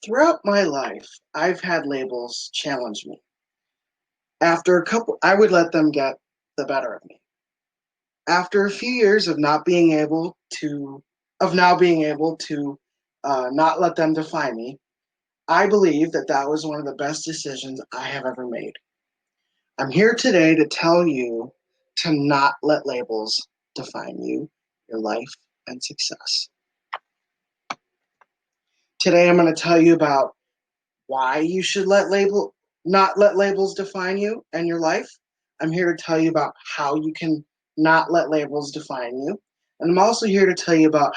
Throughout my life, I've had labels challenge me. After a couple, I would let them get the better of me. After a few years of not being able to, of now being able to not let them define me, I believe that that was one of the best decisions I have ever made. I'm here today to tell you to not let labels define you, your life, and success. Today, I'm going to tell you about why you should not let labels define you and your life. I'm here to tell you about how you can not let labels define you. And I'm also here to tell you about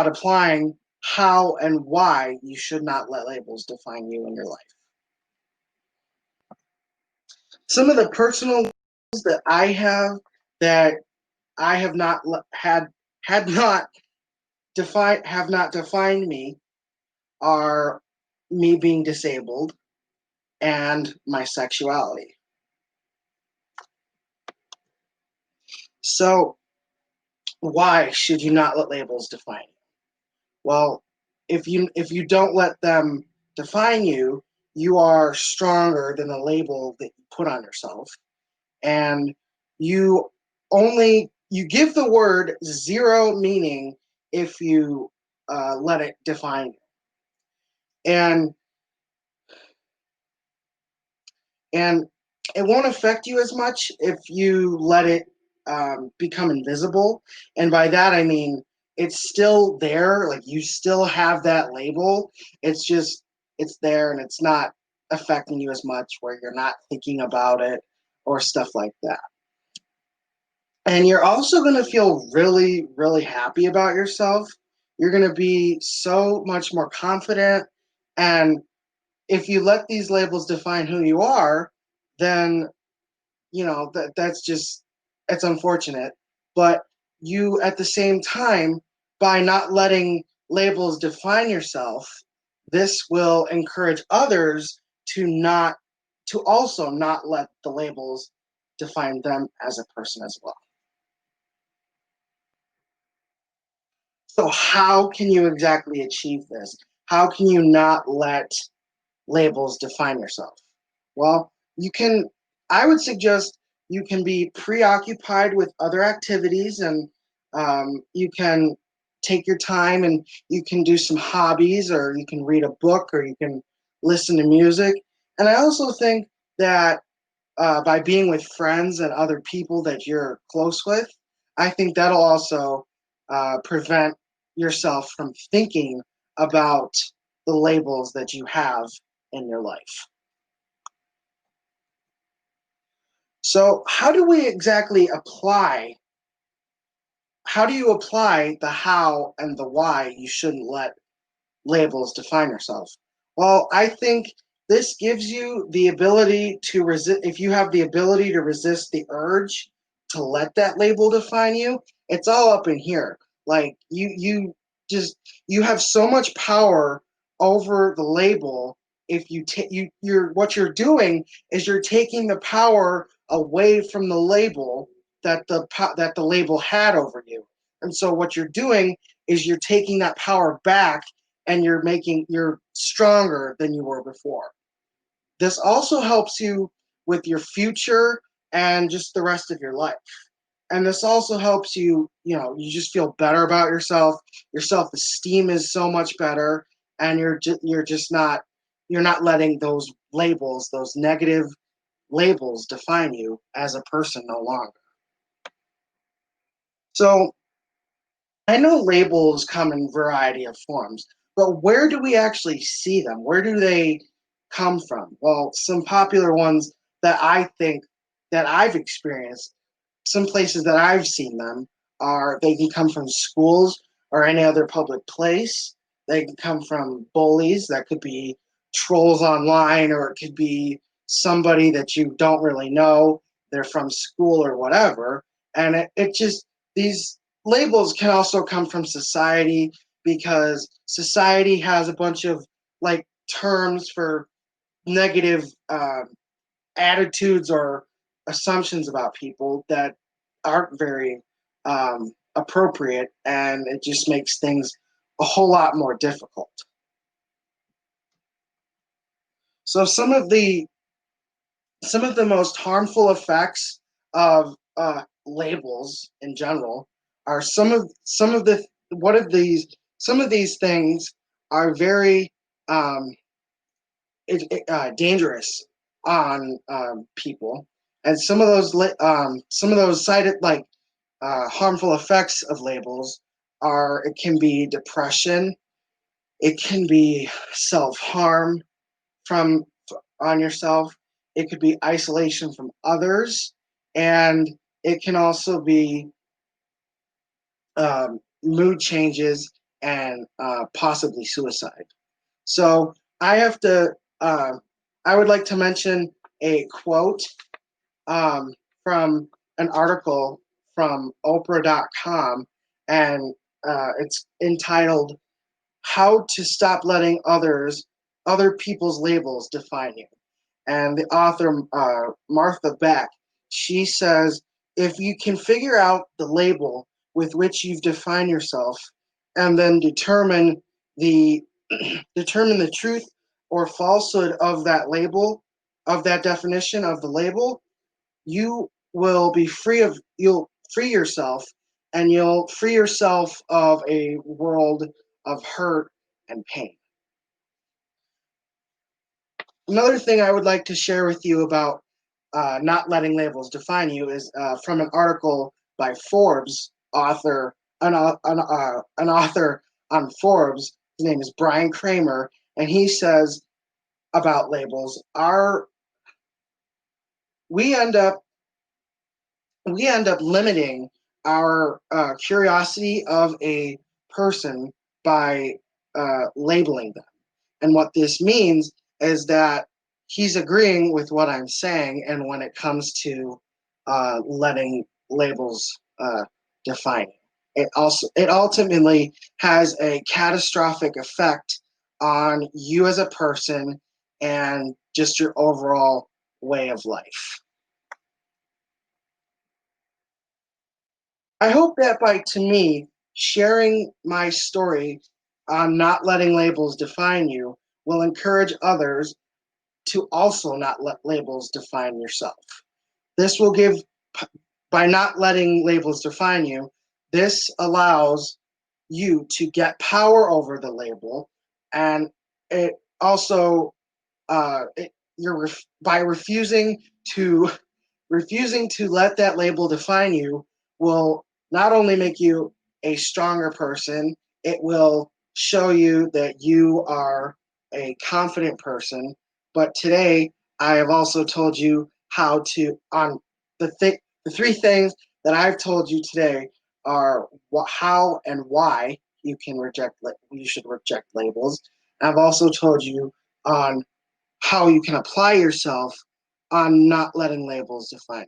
applying how and why you should not let labels define you in your life. Some of the personal labels that I have not had not defined have not defined me are me being disabled and my sexuality. So, why should you not let labels define you? Well, if you don't let them define you, you are stronger than the label that you put on yourself, and you you give the word zero meaning if you let it define you, and and it won't affect you as much if you let it become invisible. And by that I mean it's still there, like you still have that label. It's just it's there and it's not affecting you as much, where you're not thinking about it or stuff like that. And you're also going to feel really, really happy about yourself. You're going to be so much more confident. And if you let these labels define who you are, then that's just it's unfortunate. But you, at the same time, by not letting labels define yourself, this will encourage others to also not let the labels define them as a person as well. So how can you exactly achieve this? How can you not let labels define yourself? Well, you can, I would suggest you can be preoccupied with other activities, and you can take your time and you can do some hobbies, or you can read a book, or you can listen to music. And I also think that by being with friends and other people that you're close with, I think that'll also prevent yourself from thinking about the labels that you have in your life. So, how do you apply the how and the why you shouldn't let labels define yourself? Well, I think this gives you the ability to resist. If you have the ability to resist the urge to let that label define you, it's all up in here. Like just you have so much power over the label. If you take you're what you're doing is you're taking the power away from the label that the label had over you. And so what you're doing is you're taking that power back, and you're stronger than you were before. This also helps you with your future and just the rest of your life. And this also helps you, you just feel better about yourself. Your self-esteem is so much better, and you're not letting those negative labels define you as a person no longer. So I know labels come in a variety of forms, but where do we actually see them? Where do they come from? Well, some popular ones that I think that I've experienced, some places that I've seen them are they can come from schools or any other public place. They can come from bullies. That could be trolls online, or it could be somebody that you don't really know. They're from school or whatever. And it just, these labels can also come from society, because society has a bunch of like terms for negative attitudes or assumptions about people that aren't very appropriate, and it just makes things a whole lot more difficult. So some of the most harmful effects of labels in general are some of the what of these some of these things are very um, dangerous on people, and some of those cited like harmful effects of labels are it can be depression, it can be self harm from on yourself. It could be isolation from others, and it can also be mood changes and possibly suicide. So I have to. I would like to mention a quote um, from an article from Oprah.com, and it's entitled "How to Stop Letting Other People's Labels Define You." And the author Martha Beck, she says, if you can figure out the label with which you've defined yourself, and then the determine the truth or falsehood of that label, of that definition of the label, you will be you'll free yourself, and you'll free yourself of a world of hurt and pain. Another thing I would like to share with you about not letting labels define you is from an article by Forbes author, an author on Forbes. His name is Brian Kramer, and he says about labels: "Our we end up we end up limiting our curiosity of a person by labeling them." And what this means is that he's agreeing with what I'm saying, and when it comes to letting labels define it ultimately has a catastrophic effect on you as a person and just your overall way of life. I hope that by to me sharing my story on not letting labels define you will encourage others to also not let labels define yourself. This will give, by not letting labels define you, this allows you to get power over the label, and it also by to refusing to let that label define you will not only make you a stronger person, it will show you that you are a confident person. But today, I have also told you how to on the three things that I've told you today are how and why you should reject labels. I've also told you on how you can apply yourself on not letting labels define you.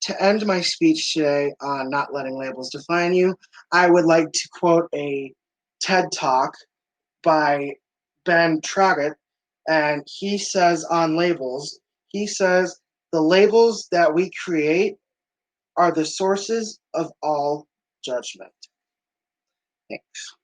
To end my speech today on not letting labels define you, I would like to quote a TED Talk by Ben Traggett, and he says on labels, he says, the labels that we create are the sources of all judgment. Thanks.